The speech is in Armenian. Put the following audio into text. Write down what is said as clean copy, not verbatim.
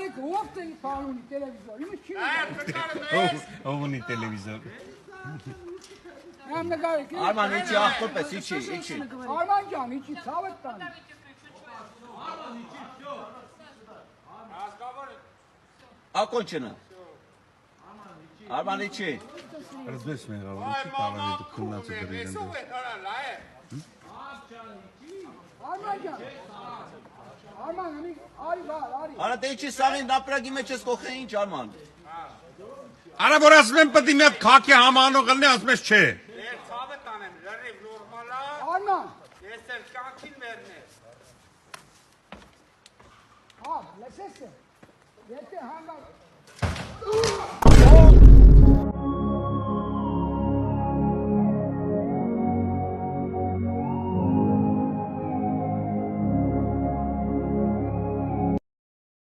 Նկարեք ով է բանունի տելևիզոր, իմը չի Ով ունի տելևիզոր։ Եմ նկարեք Արման իջի աղբոր պես, իջի Արման ջան, իջի ցավդ տան Ակոնչնը Արման իջի Разбես մեղավոր, չի տալավի դու քունացը դրին ընդ Արման ջան Արման, արի վար, արի Արա դե իջի սաղին նապրագի մեջ ես կոխե ինչ Արման Արա որ ասում եմ պտի մի հատ քաքի համանող ըլնի, ասում ես չէ Արման Ես էլ կանքին մերն է Հա, լսես է Եթե հանգար